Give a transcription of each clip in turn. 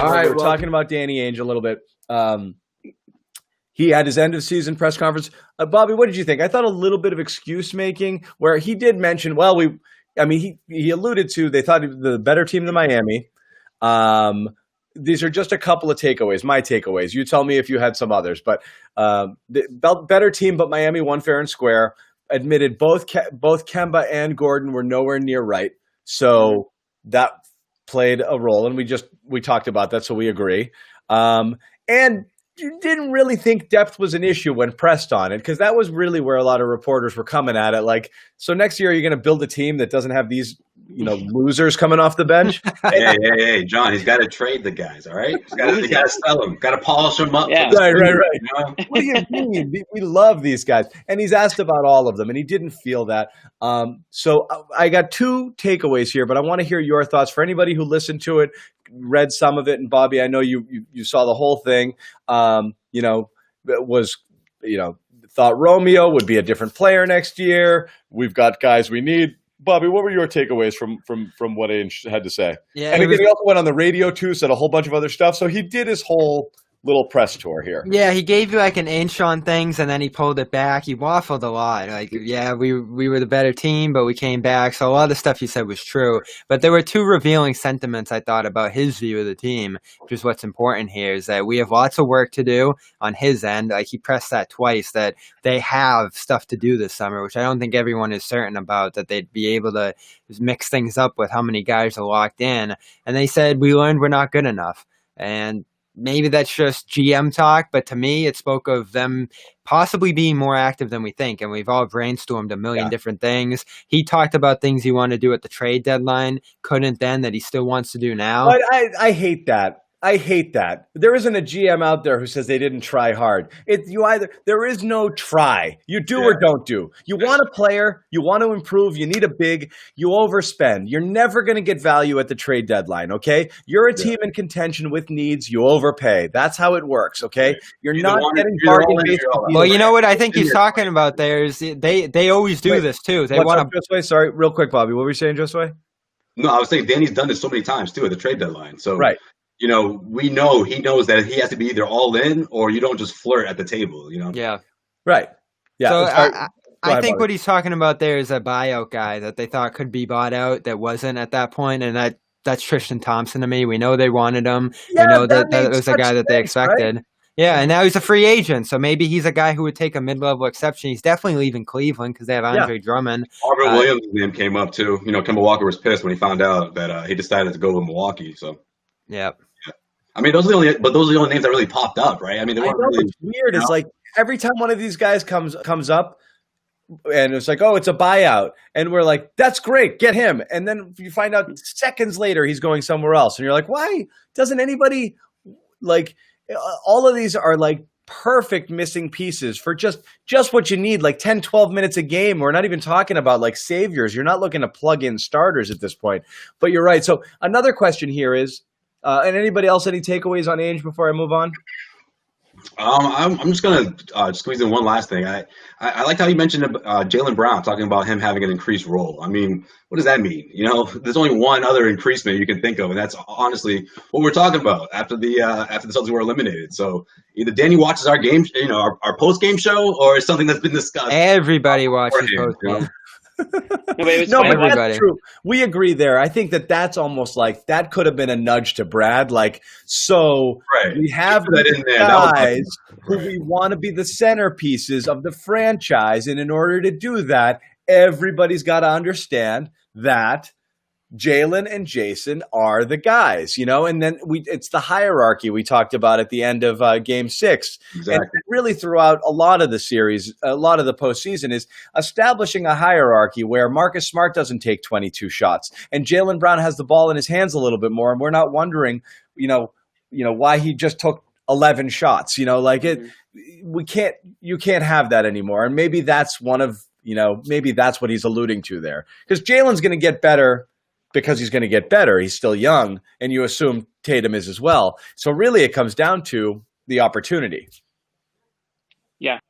All right, we're talking about Danny Ainge a little bit. He had his end of season press conference. Bobby, what did you think? I thought a little bit of excuse making where he did mention, he alluded to they thought the better team than Miami. These are just a couple of takeaways, my takeaways. You tell me if you had some others, but the better team, but Miami won fair and square. Admitted both Kemba and Gordon were nowhere near right, so that played a role, and we talked about that, so we agree. And you didn't really think depth was an issue when pressed on it, because that was really where a lot of reporters were coming at it. Like, so next year you're going to build a team that doesn't have these, losers coming off the bench. Hey, John, he's got to trade the guys. All right, he's got to sell them, got to polish them up. Yeah. Right. What do you mean? We love these guys, and he's asked about all of them, and he didn't feel that. So I got two takeaways here, but I want to hear your thoughts for anybody who listened to it, read some of it, and Bobby, I know you saw the whole thing. Thought Romeo would be a different player next year. We've got guys we need. Bobby, what were your takeaways from what Ainge had to say? Yeah, and again, he also went on the radio too, said a whole bunch of other stuff. So he did his whole little press tour here. Yeah, he gave you like an inch on things, and then he pulled it back. He waffled a lot. Like, yeah, we were the better team, but we came back. So a lot of the stuff he said was true. But there were two revealing sentiments, I thought, about his view of the team, which is what's important here, is that we have lots of work to do on his end. Like, he pressed that twice, that they have stuff to do this summer, which I don't think everyone is certain about, that they'd be able to mix things up with how many guys are locked in. And they said, we learned we're not good enough. And maybe that's just GM talk, but to me, it spoke of them possibly being more active than we think. And we've all brainstormed a million different things. He talked about things he wanted to do at the trade deadline, couldn't then, that he still wants to do now. But I hate that. I hate that. There isn't a GM out there who says they didn't try hard. There is no try. You do or don't do. You want a player, you want to improve, you need a big, you overspend. You're never going to get value at the trade deadline, okay? You're a team in contention with needs, you overpay. That's how it works, okay? You're not getting bargain based. Well, you know what I think he's talking about there is they always do this too. They want to. Josue, sorry, real quick, Bobby. What were you saying, Josue? No, I was saying Danny's done this so many times too at the trade deadline. So right. He knows that he has to be either all in or you don't just flirt at the table, Yeah. Right. Yeah. So I think what he's talking about there is a buyout guy that they thought could be bought out that wasn't at that point, and that's Tristan Thompson to me. We know they wanted him. Yeah, we know that was a guy that they expected. Right? Yeah, and now he's a free agent, so maybe he's a guy who would take a mid-level exception. He's definitely leaving Cleveland because they have Andre Drummond. Marvin Williams' name came up too. Kemba Walker was pissed when he found out that he decided to go with Milwaukee. So yeah. I mean, those are the only names that really popped up, right? I mean, they weren't really weird. It's like every time one of these guys comes up, and it's like, oh, it's a buyout, and we're like, that's great, get him. And then you find out seconds later he's going somewhere else, and you're like, why doesn't anybody like? All of these are like perfect missing pieces for just what you need, like 10, 12 minutes a game. We're not even talking about like saviors. You're not looking to plug in starters at this point. But you're right. So another question here is. And anybody else, any takeaways on Ainge before I move on? I'm just going to squeeze in one last thing. I liked how you mentioned Jaylen Brown, talking about him having an increased role. I mean, what does that mean? There's only one other increasement you can think of, and that's honestly what we're talking about after the Celtics were eliminated. So either Danny watches our game, our post-game show, or it's something that's been discussed. Everybody watches post-game. No, but that's true. We agree there. I think that's almost like that could have been a nudge to Brad. Like, so we have guys who we want to be the centerpieces of the franchise. And in order to do that, everybody's got to understand that Jaylen and Jason are the guys, and then it's the hierarchy we talked about at the end of Game 6. Exactly. And really throughout a lot of the series, a lot of the postseason is establishing a hierarchy where Marcus Smart doesn't take 22 shots and Jaylen Brown has the ball in his hands a little bit more, and we're not wondering, why he just took 11 shots. You can't have that anymore, and maybe that's maybe that's what he's alluding to there, because Jaylen's going to get better. Because he's going to get better. He's still young, and you assume Tatum is as well. So really it comes down to the opportunity. Yeah.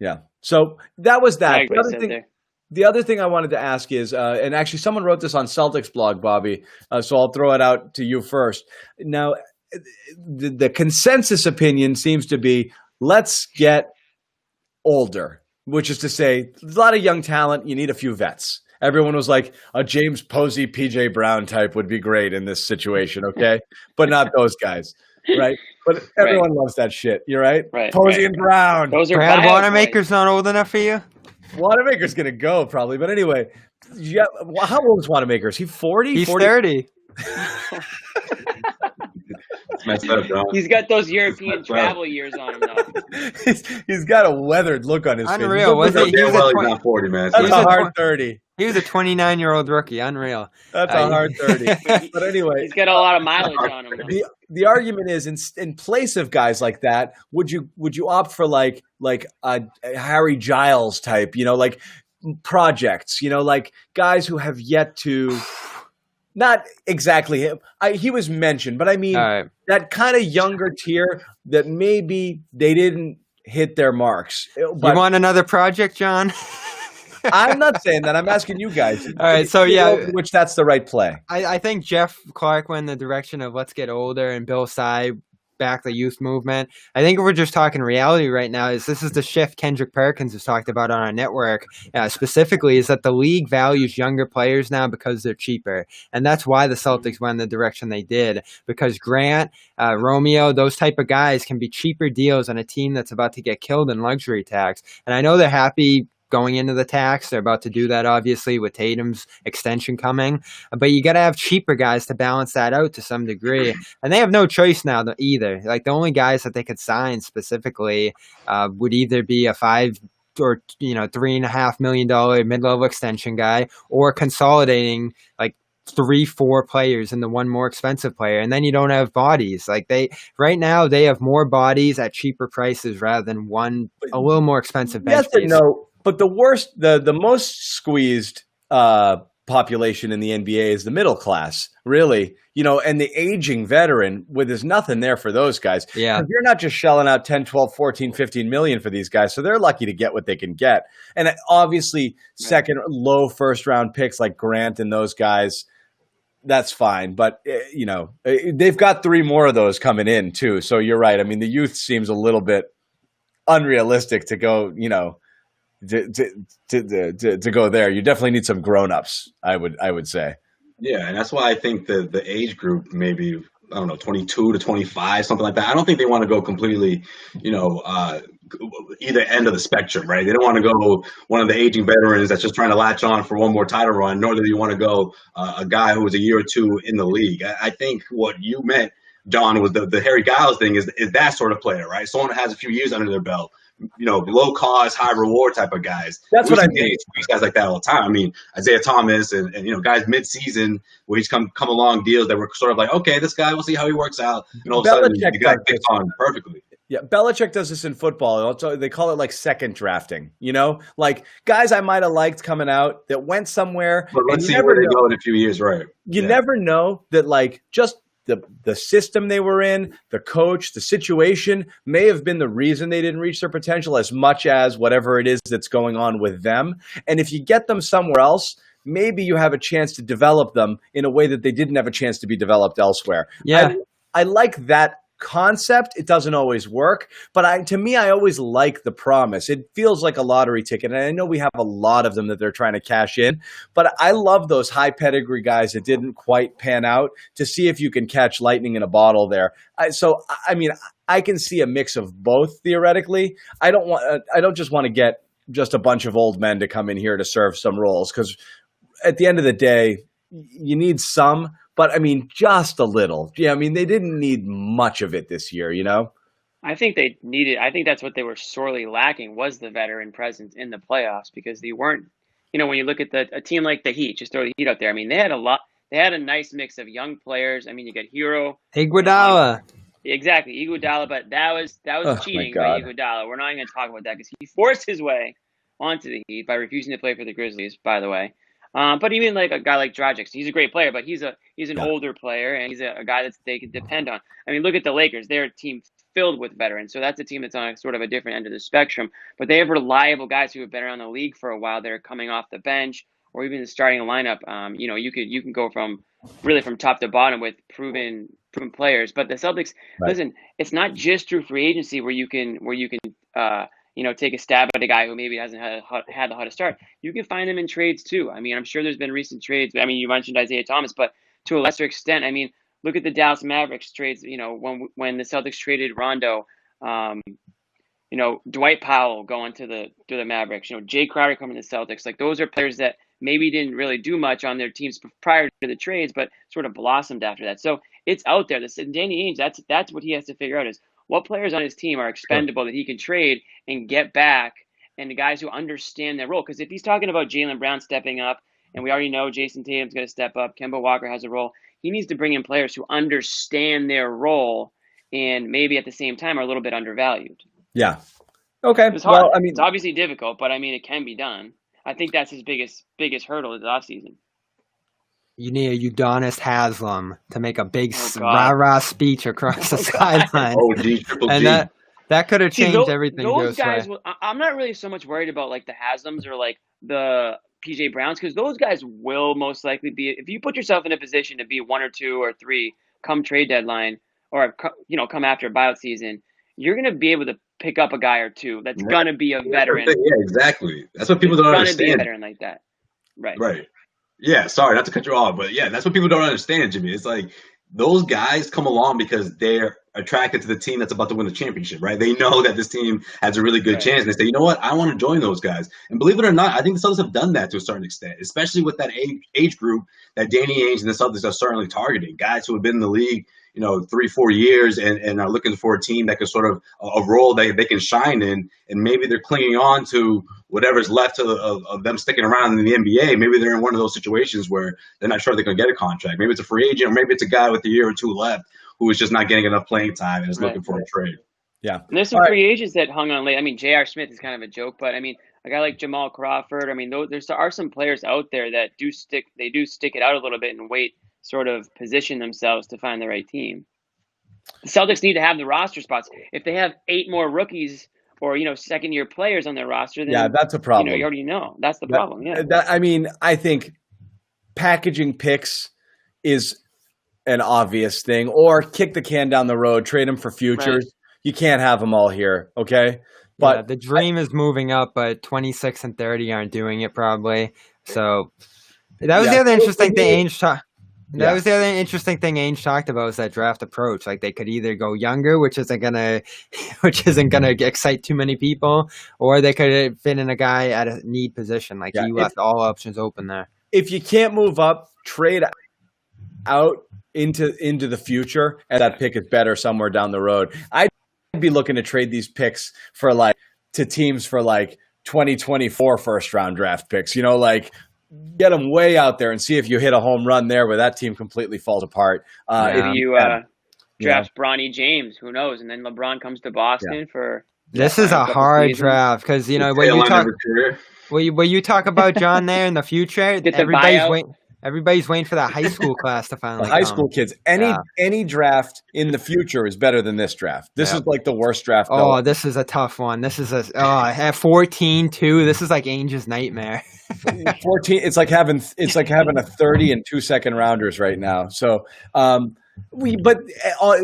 Yeah. So that was that. I agree. The other thing I wanted to ask is, and actually someone wrote this on Celtics blog, Bobby, so I'll throw it out to you first. Now, the consensus opinion seems to be let's get older, which is to say, a lot of young talent. You need a few vets. Everyone was like, a James Posey, PJ Brown type would be great in this situation, okay? But not those guys, right? But everyone loves that shit. You're right. Posey and Brown. Those are Brad bio Wanamaker's boys. not old enough for you? Wanamaker's gonna go probably, but anyway, yeah. How old is Wanamaker? Is he 40? He's 40? 30. Messed up, bro. He's got those European travel years on him though. he's got a weathered look on his Unreal, face. wasn't he? Damn was a well he's 20 not 40, man. That's He's a a hard 30. He was a 29-year-old rookie. Unreal. That's a hard 30. But anyway, He's got a lot of mileage on him. the argument is in place of guys like that, would you opt for like a Harry Giles type, like projects, like guys who have yet to. Not exactly him. He was mentioned, but I mean that kind of younger tier that maybe they didn't hit their marks. But you want another project, John? I'm not saying that. I'm asking you guys. All right, so yeah, which that's the right play. I think Jeff Clark went in the direction of let's get older, and Bill Sy back the youth movement. I think if we're just talking reality right now, this is the shift Kendrick Perkins has talked about on our network specifically, is that the league values younger players now because they're cheaper. And that's why the Celtics went in the direction they did, because Grant, Romeo, those type of guys can be cheaper deals on a team that's about to get killed in luxury tax. And I know they're happy going into the tax. They're about to do that, obviously, with Tatum's extension coming. But you got to have cheaper guys to balance that out to some degree. And they have no choice now either. Like, the only guys that they could sign specifically would either be a $5 or $3.5 million mid-level extension guy, or consolidating like 3-4 players into one more expensive player, and then you don't have bodies. Like right now they have more bodies at cheaper prices rather than a little more expensive bench piece. No. But the most squeezed population in the NBA is the middle class, really. And the aging veteran, where there's nothing there for those guys. Yeah. You're not just shelling out 10, 12, 14, 15 million for these guys, so they're lucky to get what they can get. And obviously, second low first round picks like Grant and those guys, that's fine. But they've got 3 more of those coming in too. So you're right. I mean, the youth seems a little bit unrealistic to go, to go there. You definitely need some grown-ups, I would say. Yeah, and that's why I think the age group, maybe, I don't know, 22 to 25, something like that. I don't think they want to go completely, either end of the spectrum, right? They don't want to go one of the aging veterans that's just trying to latch on for one more title run, nor do you want to go a guy who was a year or two in the league. I think what you meant, John, was the Harry Giles thing is that sort of player, right? Someone that has a few years under their belt. Low cost, high reward type of guys. That's what I mean. These guys like that all the time. I mean, Isaiah Thomas and guys mid-season where he's come along deals that were sort of like, okay, this guy, we'll see how he works out. And all of a sudden, the guy kicks on perfectly. Yeah, Belichick does this in football. They call it like second drafting. Like guys I might have liked coming out that went somewhere. But let's see where they go in a few years, right? You never know that, like, just the system they were in, the coach, the situation may have been the reason they didn't reach their potential as much as whatever it is that's going on with them. And if you get them somewhere else, maybe you have a chance to develop them in a way that they didn't have a chance to be developed elsewhere. Yeah. I like that concept. It doesn't always work, but to me, I always like the promise. It feels like a lottery ticket, and I know we have a lot of them that they're trying to cash in, but I love those high pedigree guys that didn't quite pan out to see if you can catch lightning in a bottle there. I can see a mix of both theoretically. I don't just want to get just a bunch of old men to come in here to serve some roles, because at the end of the day, you need some. But, I mean, just a little. Yeah, I mean, they didn't need much of it this year, I think that's what they were sorely lacking, was the veteran presence in the playoffs, because they weren't, when you look at a team like the Heat, just throw the Heat out there. I mean, they had a nice mix of young players. I mean, you got Hero. Iguodala. Exactly, Iguodala, but that was cheating by Iguodala. We're not even going to talk about that because he forced his way onto the Heat by refusing to play for the Grizzlies, by the way. But even like a guy like Dragic, he's a great player, but he's an older player, and he's a guy that they can depend on. I mean, look at the Lakers; they're a team filled with veterans, so that's a team that's on sort of a different end of the spectrum. But they have reliable guys who have been around the league for a while. They're coming off the bench or even the starting lineup. You can go from top to bottom with proven proven players. But the Celtics, listen, it's not just through free agency where you can take a stab at a guy who maybe hasn't had the hottest start. You can find them in trades too. I mean, I'm sure there's been recent trades. I mean, you mentioned Isaiah Thomas, but to a lesser extent, I mean, look at the Dallas Mavericks trades. When the Celtics traded Rondo, Dwight Powell going to the Mavericks. Jay Crowder coming to the Celtics. Like, those are players that maybe didn't really do much on their teams prior to the trades, but sort of blossomed after that. So it's out there. Danny Ainge, that's what he has to figure out, is what players on his team are expendable that he can trade and get back, and the guys who understand their role. Because if he's talking about Jaylen Brown stepping up, and we already know Jason Tatum's going to step up, Kemba Walker has a role, he needs to bring in players who understand their role and maybe at the same time are a little bit undervalued. Yeah. Okay. It's hard. Well, I mean, it's obviously difficult, but I mean, it can be done. I think that's his biggest hurdle this offseason. You need a Udonis Haslam to make a big rah-rah speech across the sideline. Triple and G. that could have changed everything. Those guys, I'm not really so much worried about like the Haslams or like the PJ Browns, because those guys will most likely be, if you put yourself in a position to be 1 or 2 or 3 come trade deadline, or come after buyout season, you're going to be able to pick up a guy or two that's going to be a veteran. Yeah, exactly. That's what people don't understand. Going to be a veteran like that. Right. Yeah, sorry, not to cut you off, but yeah, that's what people don't understand, Jimmy. It's like those guys come along because they're attracted to the team that's about to win the championship, right? They know that this team has a really good chance, and they say, you know what, I want to join those guys. And believe it or not, I think the Celtics have done that to a certain extent, especially with that age group that Danny Ainge and the Celtics are certainly targeting, guys who have been in the league 3-4 years and are looking for a team that can sort of a role that they can shine in, and maybe they're clinging on to whatever's left of them sticking around in the NBA. Maybe they're in one of those situations where they're not sure they're going to get a contract. Maybe it's a free agent, or maybe it's a guy with a year or two left who is just not getting enough playing time and is looking for a trade. Yeah. And there's some free agents that hung on late. I mean, J.R. Smith is kind of a joke, but I mean, a guy like Jamal Crawford, I mean, there are some players out there that do stick it out a little bit and sort of position themselves to find the right team. The Celtics need to have the roster spots. If they have 8 more rookies or second-year players on their roster, then that's a problem. You already know that's the problem. Yeah. I mean, I think packaging picks is an obvious thing, or kick the can down the road, trade them for futures. Right. You can't have them all here, okay? But the dream is moving up, but 26 and 30 aren't doing it probably. So that was the other interesting thing Ainge talked. That was the other interesting thing Ainge talked about, was that draft approach. Like, they could either go younger, which isn't gonna excite too many people, or they could fit in a guy at a need position. Like, he left all options open there. If you can't move up, trade out into the future, and that pick is better somewhere down the road. I'd be looking to trade these picks to teams for 2024 first round draft picks. Get them way out there and see if you hit a home run there where that team completely falls apart. If you draft Bronny James, who knows? And then LeBron comes to Boston for. This is a hard draft because when you talk about John there in the future, everybody's waiting for that high school class to finally. High school kids, any draft in the future is better than this draft. This is like the worst draft. Oh, this is a tough one. This is at 14 too. This is like Ainge's nightmare. 14. It's like having a 30 and 2 second rounders right now. So, but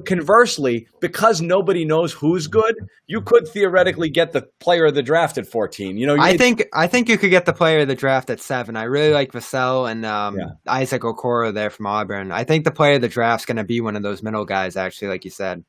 conversely, because nobody knows who's good, you could theoretically get the player of the draft at 14. I think you could get the player of the draft at 7. I really like Vassell and Isaac Okoro there from Auburn. I think the player of the draft's going to be one of those middle guys, actually, like you said.